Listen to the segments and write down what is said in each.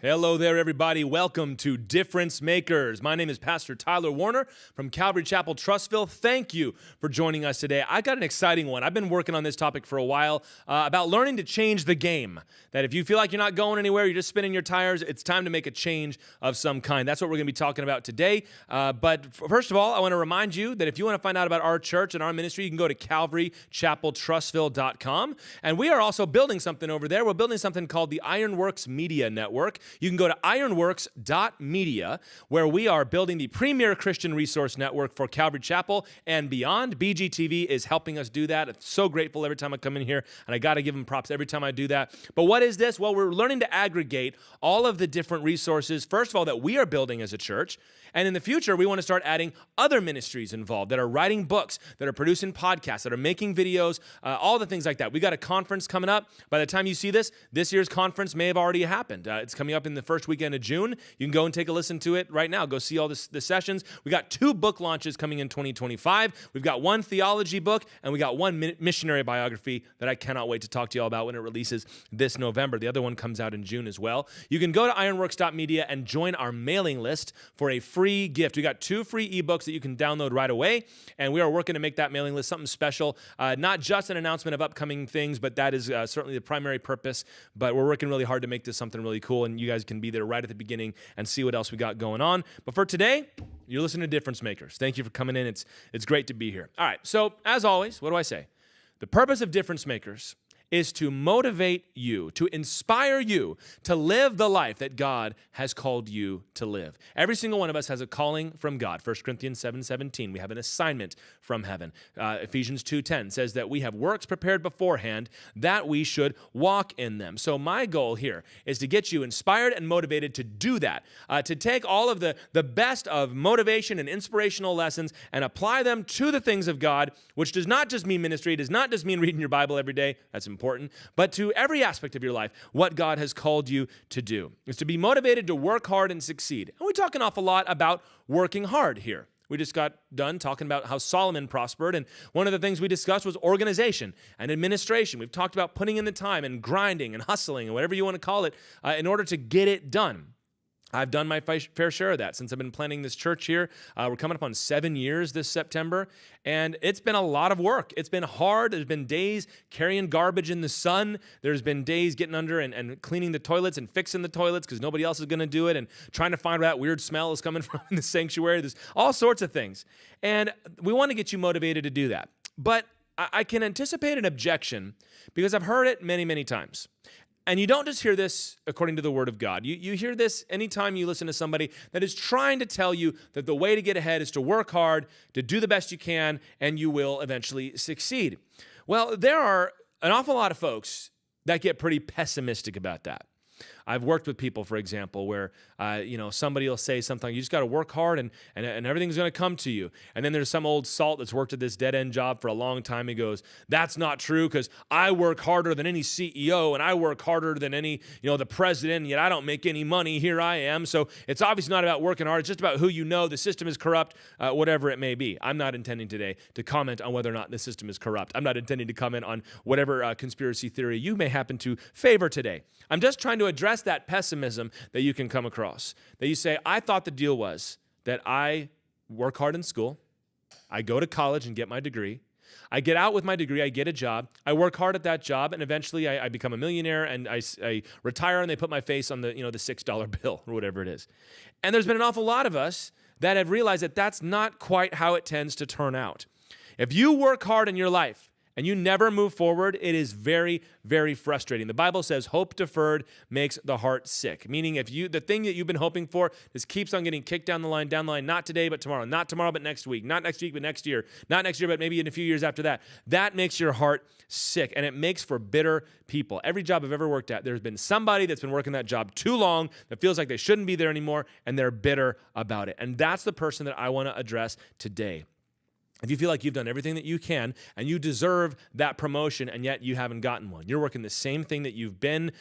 Hello there, everybody. Welcome to Difference Makers. My name is Pastor Tyler Warner from Calvary Chapel, Trussville. Thank you for joining us today. I got an exciting one. I've been working on this topic for a while about learning to change the game. That if you feel like you're not going anywhere, you're just spinning your tires, it's time to make a change of some kind. That's what we're going to be talking about today. But first of all, I want to remind you that if you want to find out about our church and our ministry, you can go to calvarychapeltrussville.com. And we are also building something over there. We're building something called the Ironworks Media Network. You can go to ironworks.media, where we are building the premier Christian resource network for Calvary Chapel and beyond. BGTV is helping us do that. I'm so grateful every time I come in here, and I got to give them props every time I do that. But what is this? Well, we're learning to aggregate all of the different resources, first of all, that we are building as a church. And in the future, we want to start adding other ministries involved that are writing books, that are producing podcasts, that are making videos, all the things like that. We got a conference coming up. By the time you see this year's conference may have already happened. It's coming up in the first weekend of June. You can go and take a listen to it right now. Go see all the sessions. We got 2 book launches coming in 2025. We've got 1 theology book, and we got 1 missionary biography that I cannot wait to talk to you all about when it releases this November. The other one comes out in June as well. You can go to ironworks.media and join our mailing list for a free gift. We got 2 free ebooks that you can download right away, and we are working to make that mailing list something special. Not just an announcement of upcoming things, but that is certainly the primary purpose. But we're working really hard to make this something really cool, and you guys can be there right at the beginning and see what else we got going on. But for today, you're listening to Difference Makers. Thank you for coming in. It's great to be here. All right, so as always, what do I say? The purpose of Difference Makers is to motivate you, to inspire you to live the life that God has called you to live. Every single one of us has a calling from God. 1 Corinthians 7:17, we have an assignment from heaven. Ephesians 2:10 says that we have works prepared beforehand that we should walk in them. So my goal here is to get you inspired and motivated to do that, to take all of the best of motivation and inspirational lessons and apply them to the things of God, which does not just mean ministry, does not just mean reading your Bible every day. That's important, but to every aspect of your life, what God has called you to do is to be motivated to work hard and succeed. And we talk an awful lot about working hard here. We just got done talking about how Solomon prospered, and one of the things we discussed was organization and administration. We've talked about putting in the time and grinding and hustling and whatever you want to call it in order to get it done. I've done my fair share of that since I've been planning this church here. We're coming up on 7 years this September, and it's been a lot of work. It's been hard. There's been days carrying garbage in the sun. There's been days getting under and cleaning the toilets and fixing the toilets because nobody else is going to do it, and trying to find where that weird smell is coming from in the sanctuary. There's all sorts of things, and we want to get you motivated to do that. But I can anticipate an objection because I've heard it many, many times. And you don't just hear this according to the Word of God. You hear this anytime you listen to somebody that is trying to tell you that the way to get ahead is to work hard, to do the best you can, and you will eventually succeed. Well, there are an awful lot of folks that get pretty pessimistic about that. I've worked with people, for example, where somebody will say something, you just got to work hard and everything's going to come to you. And then there's some old salt that's worked at this dead-end job for a long time. He goes, that's not true because I work harder than any CEO and I work harder than any, the president, and yet I don't make any money. Here I am. So it's obviously not about working hard. It's just about who you know. The system is corrupt, whatever it may be. I'm not intending today to comment on whether or not the system is corrupt. I'm not intending to comment on whatever conspiracy theory you may happen to favor today. I'm just trying to address that pessimism that you can come across. That you say, I thought the deal was that I work hard in school, I go to college and get my degree, I get out with my degree, I get a job, I work hard at that job, and eventually I become a millionaire and I retire and they put my face on the $6 bill or whatever it is. And there's been an awful lot of us that have realized that that's not quite how it tends to turn out. If you work hard in your life, and you never move forward, it is very, very frustrating. The Bible says hope deferred makes the heart sick, meaning if the thing that you've been hoping for just keeps on getting kicked down the line, not today, but tomorrow, not tomorrow, but next week, not next week, but next year, not next year, but maybe in a few years after that, that makes your heart sick, and it makes for bitter people. Every job I've ever worked at, there's been somebody that's been working that job too long that feels like they shouldn't be there anymore, and they're bitter about it. And that's the person that I want to address today. If you feel like you've done everything that you can and you deserve that promotion and yet you haven't gotten one, you're working the same thing that you've been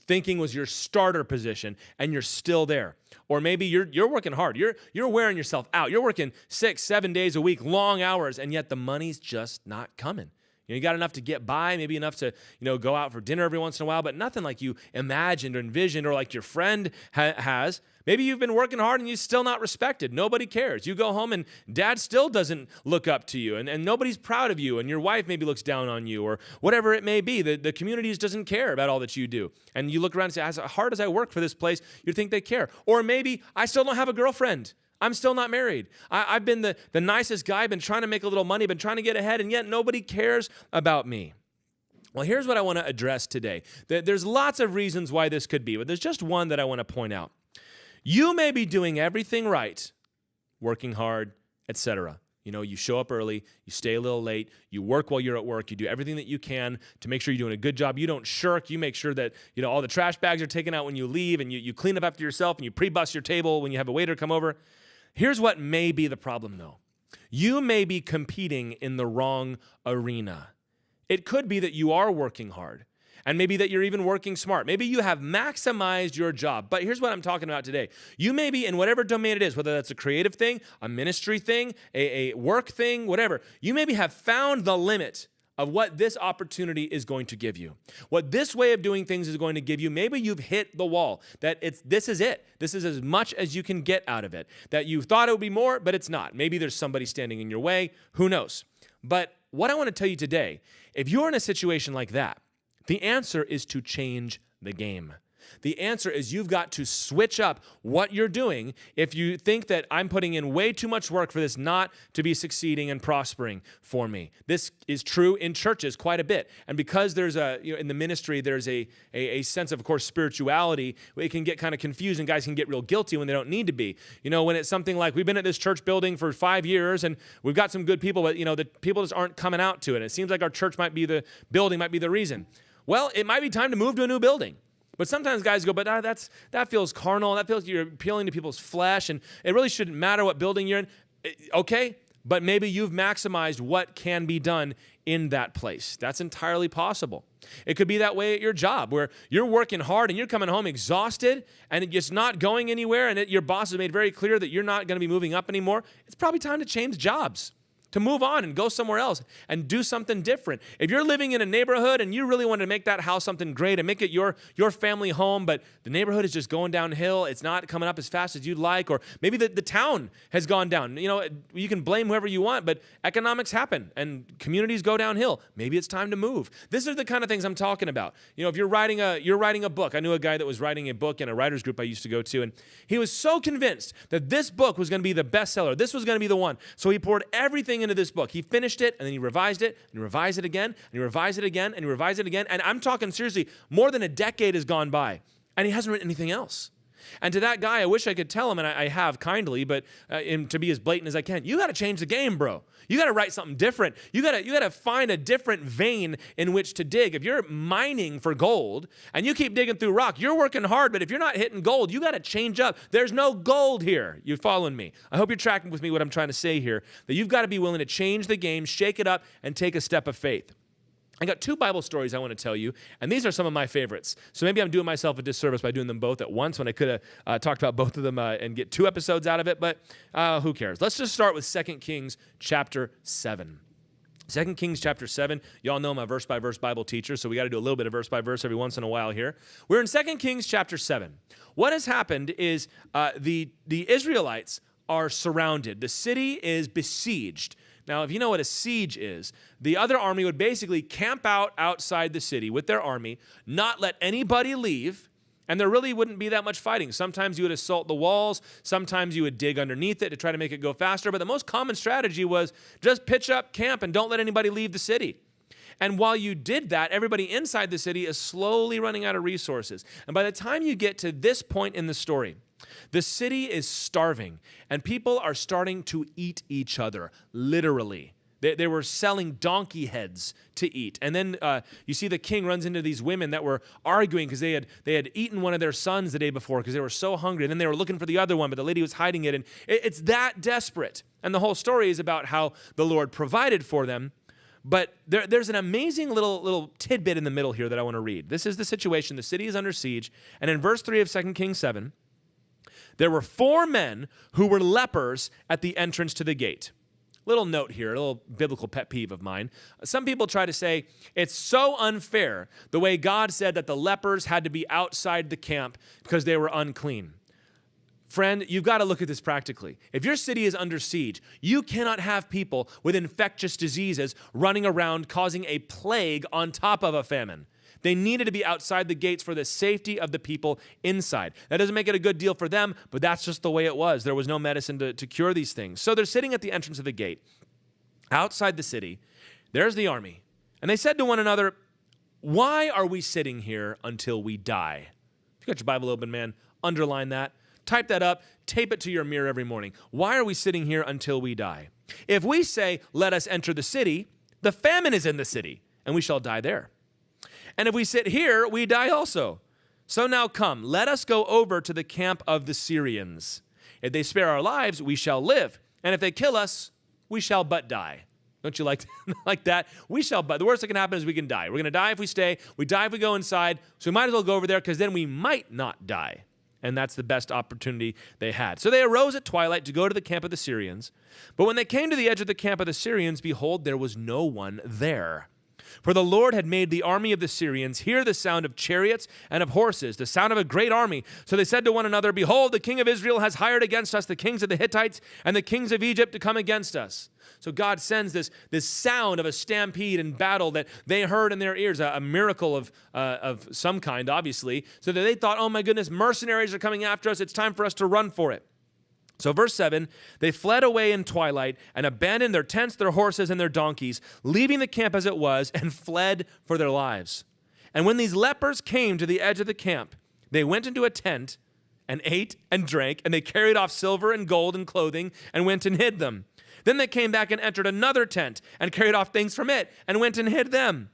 thinking was your starter position and you're still there. Or maybe you're working hard. You're wearing yourself out. You're working 6-7 days a week, long hours, and yet the money's just not coming. You got enough to get by, maybe enough to, go out for dinner every once in a while, but nothing like you imagined or envisioned or like your friend has. Maybe you've been working hard and you're still not respected. Nobody cares. You go home and dad still doesn't look up to you, and nobody's proud of you, and your wife maybe looks down on you, or whatever it may be. The community just doesn't care about all that you do. And you look around and say, as hard as I work for this place, you think they care. Or maybe I still don't have a girlfriend. I'm still not married. I've been the nicest guy, been trying to make a little money, been trying to get ahead, and yet nobody cares about me. Well, here's what I want to address today. There's lots of reasons why this could be, but there's just one that I want to point out. You may be doing everything right, working hard, etc. You show up early, you stay a little late, you work while you're at work, you do everything that you can to make sure you're doing a good job. You don't shirk, you make sure that all the trash bags are taken out when you leave, and you clean up after yourself, and you pre-bus your table when you have a waiter come over. Here's what may be the problem, though. You may be competing in the wrong arena. It could be that you are working hard, and maybe that you're even working smart. Maybe you have maximized your job. But here's what I'm talking about today. You may be in whatever domain it is, whether that's a creative thing, a ministry thing, a work thing, whatever. You maybe have found the limit of what this opportunity is going to give you. What this way of doing things is going to give you. Maybe you've hit the wall, that this is it. This is as much as you can get out of it. That you thought it would be more, but it's not. Maybe there's somebody standing in your way. Who knows? But what I want to tell you today, if you're in a situation like that, the answer is to change the game. The answer is you've got to switch up what you're doing if you think that I'm putting in way too much work for this not to be succeeding and prospering for me. This is true in churches quite a bit. And because there's in the ministry, there's a sense of course, spirituality, it can get kind of confused and guys can get real guilty when they don't need to be. When it's something like we've been at this church building for 5 years and we've got some good people, but the people just aren't coming out to it. It seems like our church might be the reason. Well, it might be time to move to a new building. But sometimes guys go, but that feels carnal. That feels you're appealing to people's flesh, and it really shouldn't matter what building you're in. Okay, but maybe you've maximized what can be done in that place. That's entirely possible. It could be that way at your job, where you're working hard and you're coming home exhausted, and it's not going anywhere, and your boss has made very clear that you're not going to be moving up anymore. It's probably time to change jobs, to move on and go somewhere else and do something different. If you're living in a neighborhood and you really want to make that house something great and make it your family home, but the neighborhood is just going downhill, it's not coming up as fast as you'd like, or maybe the town has gone down. You can blame whoever you want, but economics happen and communities go downhill. Maybe it's time to move. This is the kind of things I'm talking about. If you're writing a book. I knew a guy that was writing a book in a writer's group I used to go to, and he was so convinced that this book was going to be the bestseller. This was going to be the one. So he poured everything into this book. He finished it, and then he revised it, and he revised it again, and he revised it again, and he revised it again. And I'm talking seriously, more than a decade has gone by, and he hasn't written anything else. And to that guy, I wish I could tell him, and I have kindly, but to be as blatant as I can, you got to change the game, bro. You got to write something different. You got to find a different vein in which to dig. If you're mining for gold and you keep digging through rock, you're working hard, but if you're not hitting gold, you got to change up. There's no gold here. You following me? I hope you're tracking with me what I'm trying to say here, that you've got to be willing to change the game, shake it up, and take a step of faith. I got 2 Bible stories I want to tell you, and these are some of my favorites. So maybe I'm doing myself a disservice by doing them both at once when I could have talked about both of them and get 2 episodes out of it, but who cares? Let's just start with 2 Kings chapter 7. 2 Kings chapter 7. Y'all know I'm a verse-by-verse Bible teacher, so we got to do a little bit of verse-by-verse every once in a while here. We're in 2 Kings chapter 7. What has happened is the Israelites are surrounded. The city is besieged. Now, if you know what a siege is, the other army would basically camp out outside the city with their army, not let anybody leave, and there really wouldn't be that much fighting. Sometimes you would assault the walls, sometimes you would dig underneath it to try to make it go faster, but the most common strategy was just pitch up camp and don't let anybody leave the city. And while you did that, everybody inside the city is slowly running out of resources. And by the time you get to this point in the story, the city is starving, and people are starting to eat each other, literally. They were selling donkey heads to eat. And then you see the king runs into these women that were arguing because they had eaten one of their sons the day before because they were so hungry. And then they were looking for the other one, but the lady was hiding it. And it's that desperate. And the whole story is about how the Lord provided for them. But there's an amazing little tidbit in the middle here that I want to read. This is the situation. The city is under siege. And in verse 3 of 2 Kings 7, there were 4 men who were lepers at the entrance to the gate. Little note here, a little biblical pet peeve of mine. Some people try to say it's so unfair the way God said that the lepers had to be outside the camp because they were unclean. Friend, you've got to look at this practically. If your city is under siege, you cannot have people with infectious diseases running around causing a plague on top of a famine. They needed to be outside the gates for the safety of the people inside. That doesn't make it a good deal for them, but that's just the way it was. There was no medicine to cure these things. So they're sitting at the entrance of the gate. Outside the city, there's the army. And they said to one another, why are we sitting here until we die? If you got your Bible open, man, underline that. Type that up. Tape it to your mirror every morning. Why are we sitting here until we die? If we say, let us enter the city, the famine is in the city, and we shall die there. And if we sit here, we die also. So now come, let us go over to the camp of the Syrians. If they spare our lives, we shall live. And if they kill us, we shall but die. Don't you like that? We shall but. The worst that can happen is we can die. We're going to die if we stay. We die if we go inside. So we might as well go over there because then we might not die. And that's the best opportunity they had. So they arose at twilight to go to the camp of the Syrians. But when they came to the edge of the camp of the Syrians, behold, there was no one there. For the Lord had made the army of the Syrians hear the sound of chariots and of horses, the sound of a great army. So they said to one another, behold, the king of Israel has hired against us the kings of the Hittites and the kings of Egypt to come against us. So God sends this sound of a stampede and battle that they heard in their ears, a miracle of some kind, obviously, so that they thought, oh my goodness, mercenaries are coming after us. It's time for us to run for it. So verse 7, they fled away in twilight and abandoned their tents, their horses, and their donkeys, leaving the camp as it was, and fled for their lives. And when these lepers came to the edge of the camp, they went into a tent and ate and drank, and they carried off silver and gold and clothing and went and hid them. Then they came back and entered another tent and carried off things from it and went and hid them.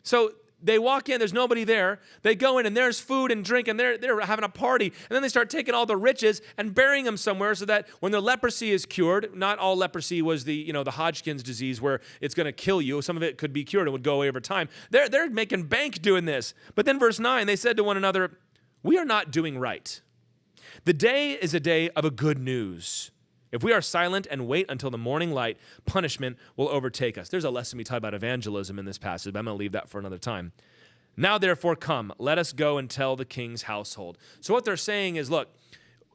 So they walk in, there's nobody there. They go in and there's food and drink and they're having a party. And then they start taking all the riches and burying them somewhere so that when their leprosy is cured, not all leprosy was the Hodgkin's disease where it's going to kill you. Some of it could be cured and would go away over time. They're making bank doing this. But then verse 9, they said to one another, we are not doing right. The day is a day of a good news. If we are silent and wait until the morning light, punishment will overtake us. There's a lesson we talk about evangelism in this passage, but I'm going to leave that for another time. Now, therefore, come, let us go and tell the king's household. So what they're saying is, look,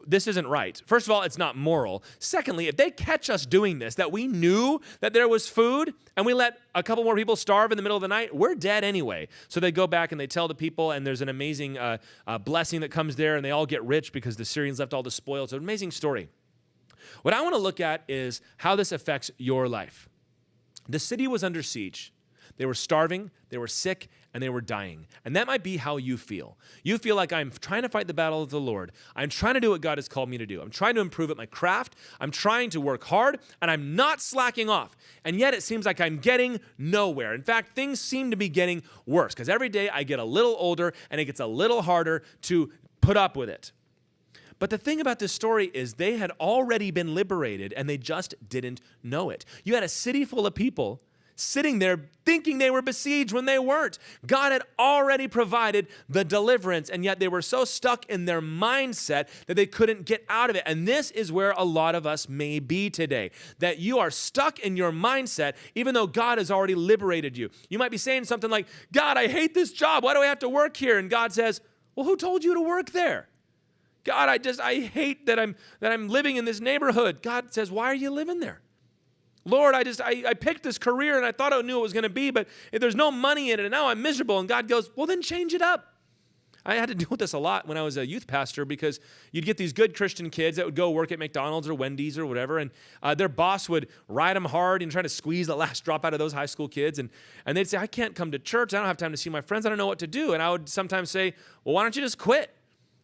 this isn't right. First of all, it's not moral. Secondly, if they catch us doing this, that we knew that there was food and we let a couple more people starve in the middle of the night, we're dead anyway. So they go back and they tell the people, and there's an amazing blessing that comes there, and they all get rich because the Syrians left all the spoil. It's an amazing story. What I want to look at is how this affects your life. The city was under siege. They were starving, they were sick, and they were dying. And that might be how you feel. You feel like I'm trying to fight the battle of the Lord. I'm trying to do what God has called me to do. I'm trying to improve at my craft. I'm trying to work hard, and I'm not slacking off. And yet it seems like I'm getting nowhere. In fact, things seem to be getting worse because every day I get a little older, and it gets a little harder to put up with it. But the thing about this story is they had already been liberated and they just didn't know it. You had a city full of people sitting there thinking they were besieged when they weren't. God had already provided the deliverance, and yet they were so stuck in their mindset that they couldn't get out of it. And this is where a lot of us may be today, that you are stuck in your mindset even though God has already liberated you. You might be saying something like, God, I hate this job. Why do I have to work here? And God says, well, who told you to work there? God, I hate that I'm living in this neighborhood. God says, why are you living there? Lord, I picked this career and I thought I knew it was going to be, but there's no money in it and now I'm miserable. And God goes, well, then change it up. I had to deal with this a lot when I was a youth pastor because you'd get these good Christian kids that would go work at McDonald's or Wendy's or whatever, and their boss would ride them hard and try to squeeze the last drop out of those high school kids, and they'd say, I can't come to church. I don't have time to see my friends. I don't know what to do. And I would sometimes say, well, why don't you just quit?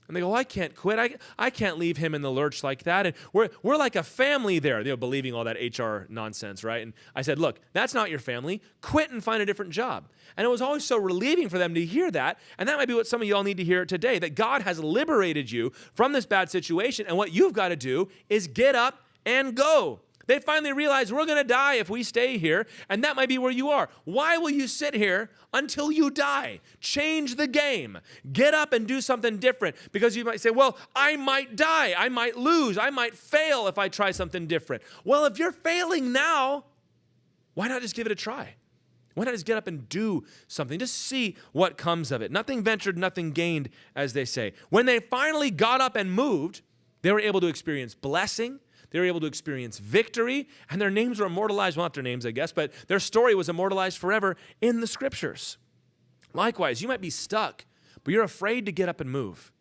And they go, well, I can't quit. I can't leave him in the lurch like that. And we're like a family there, believing all that HR nonsense, right? And I said, look, that's not your family. Quit and find a different job. And it was always so relieving for them to hear that. And that might be what some of y'all need to hear today, that God has liberated you from this bad situation. And what you've got to do is get up and go. They finally realize we're going to die if we stay here, and that might be where you are. Why will you sit here until you die? Change the game. Get up and do something different, because you might say, well, I might die. I might lose. I might fail if I try something different. Well, if you're failing now, why not just give it a try? Why not just get up and do something? Just see what comes of it. Nothing ventured, nothing gained, as they say. When they finally got up and moved, they were able to experience blessing. They were able to experience victory, and their names were immortalized. Well, not their names, I guess, but their story was immortalized forever in the Scriptures. Likewise, you might be stuck, but you're afraid to get up and move.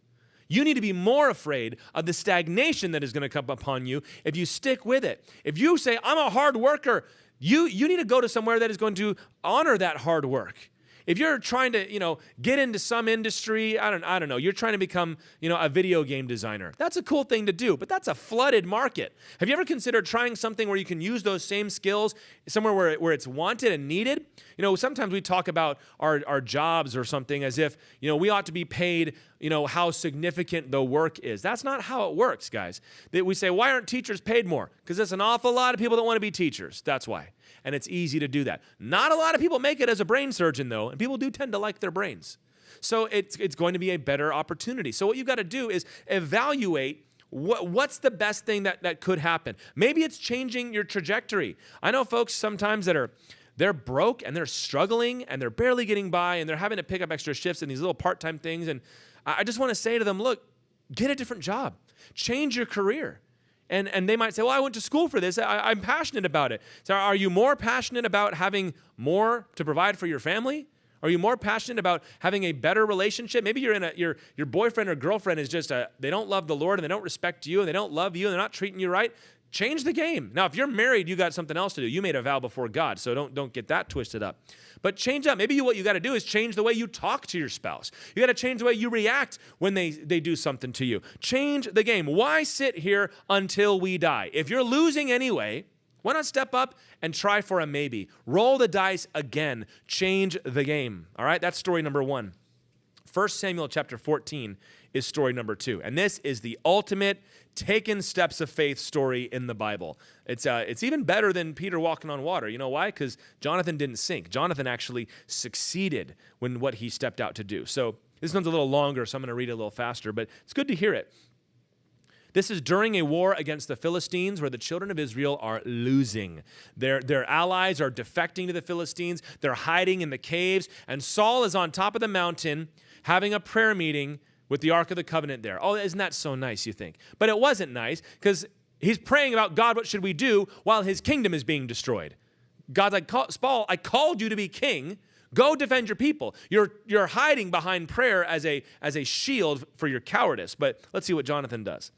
You need to be more afraid of the stagnation that is going to come upon you if you stick with it. If you say, I'm a hard worker, you need to go to somewhere that is going to honor that hard work. If you're trying to, get into some industry, I don't know, you're trying to become, a video game designer. That's a cool thing to do, but that's a flooded market. Have you ever considered trying something where you can use those same skills somewhere where it's wanted and needed? Sometimes we talk about our jobs or something as if, we ought to be paid, how significant the work is. That's not how it works, guys. We say, why aren't teachers paid more? Because there's an awful lot of people that want to be teachers. That's why. And it's easy to do that. Not a lot of people make it as a brain surgeon, though, and people do tend to like their brains. So it's going to be a better opportunity. So what you've got to do is evaluate what's the best thing that could happen. Maybe it's changing your trajectory. I know folks sometimes they're broke and they're struggling and they're barely getting by and they're having to pick up extra shifts and these little part-time things. And I just want to say to them, look, get a different job. Change your career. And they might say, well, I went to school for this. I'm passionate about it. So are you more passionate about having more to provide for your family? Are you more passionate about having a better relationship? Maybe you're in your boyfriend or girlfriend is just they don't love the Lord and they don't respect you and they don't love you and they're not treating you right. Change the game. Now, if you're married, you got something else to do. You made a vow before God, so don't get that twisted up. But change up. Maybe what you got to do is change the way you talk to your spouse. You got to change the way you react when they do something to you. Change the game. Why sit here until we die? If you're losing anyway, why not step up and try for a maybe? Roll the dice again. Change the game. All right, that's story number 1. 1 Samuel chapter 14 is story number 2. And this is the ultimate taken steps of faith story in the Bible. It's even better than Peter walking on water. You know why? Because Jonathan didn't sink. Jonathan actually succeeded when what he stepped out to do. So this one's a little longer, so I'm going to read it a little faster, but it's good to hear it. This is during a war against the Philistines where the children of Israel are losing. Their allies are defecting to the Philistines. They're hiding in the caves. And Saul is on top of the mountain having a prayer meeting with the Ark of the Covenant there. Oh, isn't that so nice, you think? But it wasn't nice because he's praying about, God, what should we do while his kingdom is being destroyed? God's like, Saul, I called you to be king. Go defend your people. You're hiding behind prayer as a shield for your cowardice. But let's see what Jonathan does.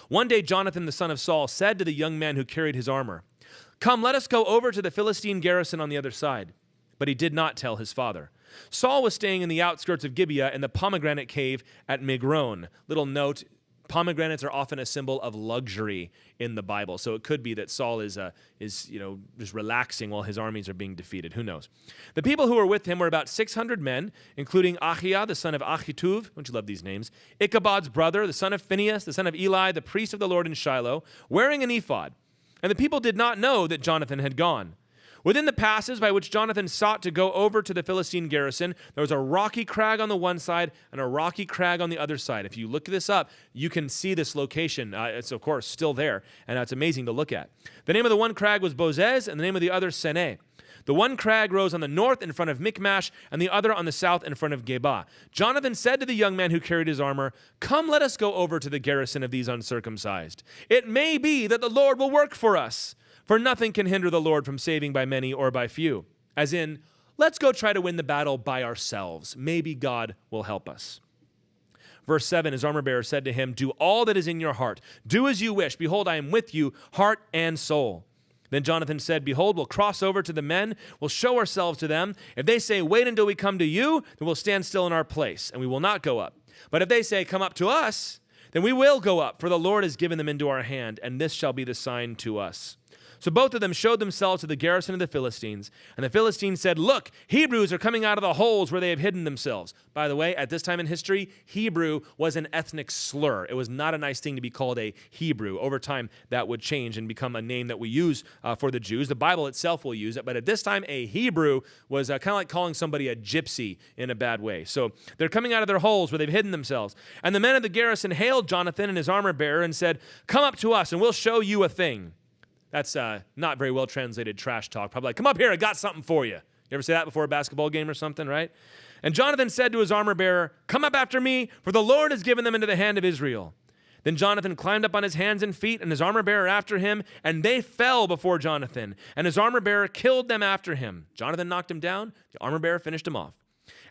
One day, Jonathan, the son of Saul, said to the young man who carried his armor, come, let us go over to the Philistine garrison on the other side. But he did not tell his father. Saul was staying in the outskirts of Gibeah in the pomegranate cave at Migron. Little note, pomegranates are often a symbol of luxury in the Bible. So it could be that Saul is just relaxing while his armies are being defeated. Who knows? The people who were with him were about 600 men, including Ahiah, the son of Ahituv. Don't you love these names? Ichabod's brother, the son of Phinehas, the son of Eli, the priest of the Lord in Shiloh, wearing an ephod. And the people did not know that Jonathan had gone. Within the passes by which Jonathan sought to go over to the Philistine garrison, there was a rocky crag on the one side and a rocky crag on the other side. If you look this up, you can see this location. It's, of course, still there, and it's amazing to look at. The name of the one crag was Bozez, and the name of the other, Seneh. The one crag rose on the north in front of Michmash, and the other on the south in front of Geba. Jonathan said to the young man who carried his armor, come, let us go over to the garrison of these uncircumcised. It may be that the Lord will work for us. For nothing can hinder the Lord from saving by many or by few. As in, let's go try to win the battle by ourselves. Maybe God will help us. Verse 7, his armor bearer said to him, do all that is in your heart. Do as you wish. Behold, I am with you, heart and soul. Then Jonathan said, behold, we'll cross over to the men. We'll show ourselves to them. If they say, wait until we come to you, then we'll stand still in our place, and we will not go up. But if they say, come up to us, then we will go up, for the Lord has given them into our hand, and this shall be the sign to us. So both of them showed themselves to the garrison of the Philistines, and the Philistines said, "Look, Hebrews are coming out of the holes where they have hidden themselves." By the way, at this time in history, Hebrew was an ethnic slur. It was not a nice thing to be called a Hebrew. Over time, that would change and become a name that we use for the Jews. The Bible itself will use it, but at this time, a Hebrew was kind of like calling somebody a gypsy in a bad way. So they're coming out of their holes where they've hidden themselves. And the men of the garrison hailed Jonathan and his armor bearer and said, "Come up to us, and we'll show you a thing." That's not very well translated trash talk. Probably like, "Come up here, I got something for you." You ever say that before a basketball game or something, right? And Jonathan said to his armor bearer, "Come up after me, for the Lord has given them into the hand of Israel." Then Jonathan climbed up on his hands and feet, and his armor bearer after him, and they fell before Jonathan, and his armor bearer killed them after him. Jonathan knocked him down, the armor bearer finished him off.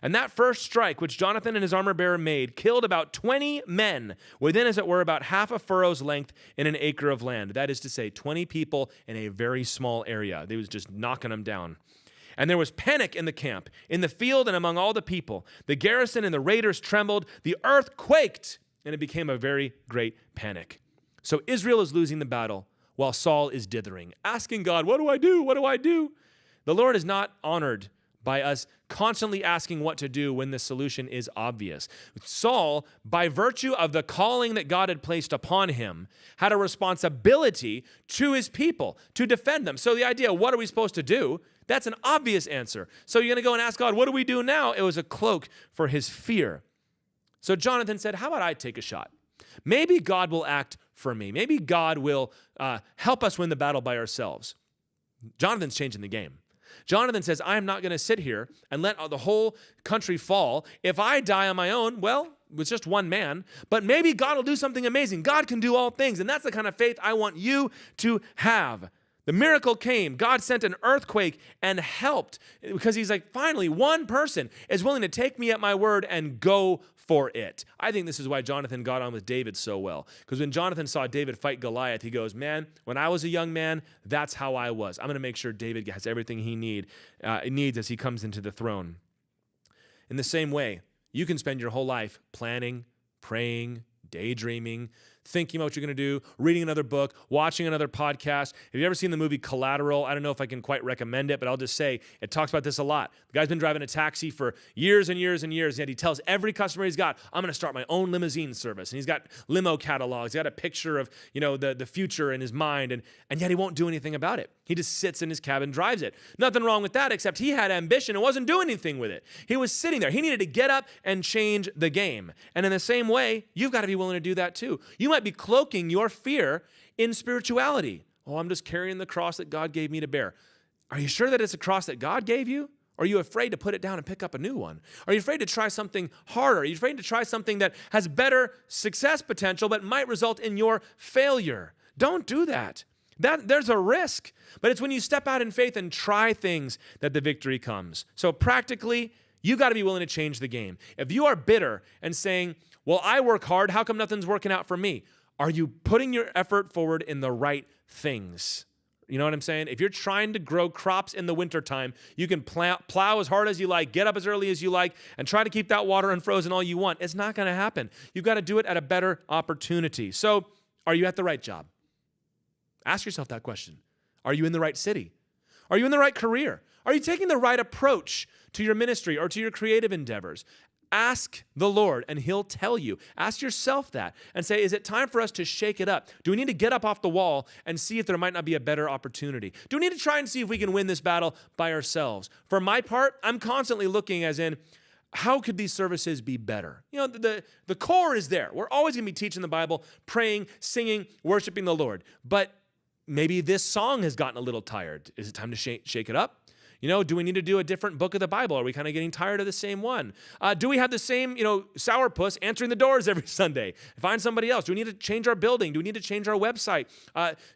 And that first strike which Jonathan and his armor bearer made killed about 20 men within, as it were, about half a furrow's length in an acre of land. That is to say, 20 people in a very small area. They was just knocking them down. And there was panic in the camp, in the field, and among all the people. The garrison and the raiders trembled. The earth quaked, and it became a very great panic. So Israel is losing the battle while Saul is dithering, asking God, "What do I do? What do I do?" The Lord is not honored by us constantly asking what to do when the solution is obvious. Saul, by virtue of the calling that God had placed upon him, had a responsibility to his people to defend them. So the idea, what are we supposed to do? That's an obvious answer. So you're going to go and ask God, what do we do now? It was a cloak for his fear. So Jonathan said, how about I take a shot? Maybe God will act for me. Maybe God will help us win the battle by ourselves. Jonathan's changing the game. Jonathan says, I am not going to sit here and let the whole country fall. If I die on my own, well, it's just one man, but maybe God will do something amazing. God can do all things, and that's the kind of faith I want you to have. The miracle came. God sent an earthquake and helped, because he's like, finally, one person is willing to take me at my word and go for it. I think this is why Jonathan got on with David so well, because when Jonathan saw David fight Goliath, he goes, man, when I was a young man, that's how I was. I'm going to make sure David has everything he needs as he comes into the throne. In the same way, you can spend your whole life planning, praying, daydreaming, thinking about what you're going to do, reading another book, watching another podcast. Have you ever seen the movie Collateral? I don't know if I can quite recommend it, but I'll just say it talks about this a lot. The guy's been driving a taxi for years and years and years, and yet he tells every customer he's got, I'm going to start my own limousine service. And he's got limo catalogs. He's got a picture of, the future in his mind, and yet he won't do anything about it. He just sits in his cab and drives it. Nothing wrong with that, except he had ambition and wasn't doing anything with it. He was sitting there. He needed to get up and change the game. And in the same way, you've got to be willing to do that too. You might be cloaking your fear in spirituality. Oh, I'm just carrying the cross that God gave me to bear. Are you sure that it's a cross that God gave you? Or are you afraid to put it down and pick up a new one? Are you afraid to try something harder? Are you afraid to try something that has better success potential but might result in your failure? Don't do that. There's a risk. But it's when you step out in faith and try things that the victory comes. So practically, you got to be willing to change the game. If you are bitter and saying, well, I work hard, how come nothing's working out for me? Are you putting your effort forward in the right things? You know what I'm saying? If you're trying to grow crops in the wintertime, you can plow as hard as you like, get up as early as you like, and try to keep that water unfrozen all you want. It's not going to happen. You've got to do it at a better opportunity. So, are you at the right job? Ask yourself that question. Are you in the right city? Are you in the right career? Are you taking the right approach to your ministry or to your creative endeavors? Ask the Lord, and he'll tell you. Ask yourself that and say, is it time for us to shake it up? Do we need to get up off the wall and see if there might not be a better opportunity? Do we need to try and see if we can win this battle by ourselves? For my part, I'm constantly looking as in, how could these services be better? The core is there. We're always going to be teaching the Bible, praying, singing, worshiping the Lord. But maybe this song has gotten a little tired. Is it time to shake it up? Do we need to do a different book of the Bible? Are we kind of getting tired of the same one? Do we have the same, sourpuss answering the doors every Sunday? Find somebody else. Do we need to change our building? Do we need to change our website?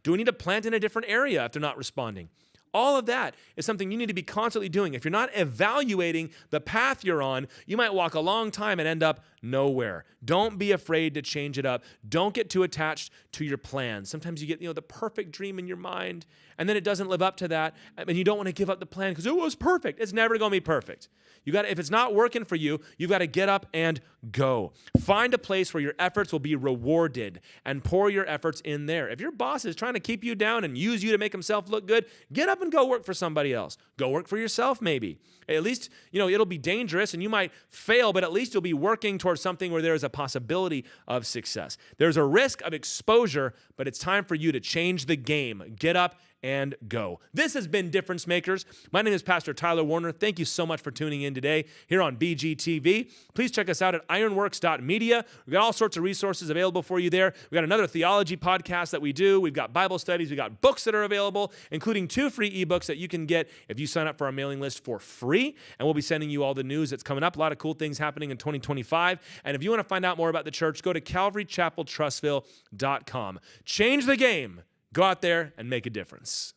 Do we need to plant in a different area if they're not responding? All of that is something you need to be constantly doing. If you're not evaluating the path you're on, you might walk a long time and end up nowhere. Don't be afraid to change it up. Don't get too attached to your plans. Sometimes you get, the perfect dream in your mind, and then it doesn't live up to that, and you don't want to give up the plan because it was perfect. It's never going to be perfect. If it's not working for you, you've got to get up and go. Find a place where your efforts will be rewarded and pour your efforts in there. If your boss is trying to keep you down and use you to make himself look good, get up and go work for somebody else. Go work for yourself maybe. At least, it'll be dangerous and you might fail, but at least you'll be working towards something where there is a possibility of success. There's a risk of exposure, but it's time for you to change the game. Get up and go. This has been Difference Makers. My name is Pastor Tyler Warner. Thank you so much for tuning in today here on BGTV. Please check us out at ironworks.media. We've got all sorts of resources available for you there. We've got another theology podcast that we do. We've got Bible studies. We've got books that are available, including 2 free ebooks that you can get if you sign up for our mailing list for free. And we'll be sending you all the news that's coming up. A lot of cool things happening in 2025. And if you want to find out more about the church, go to calvarychapeltrussville.com. Change the game. Go out there and make a difference.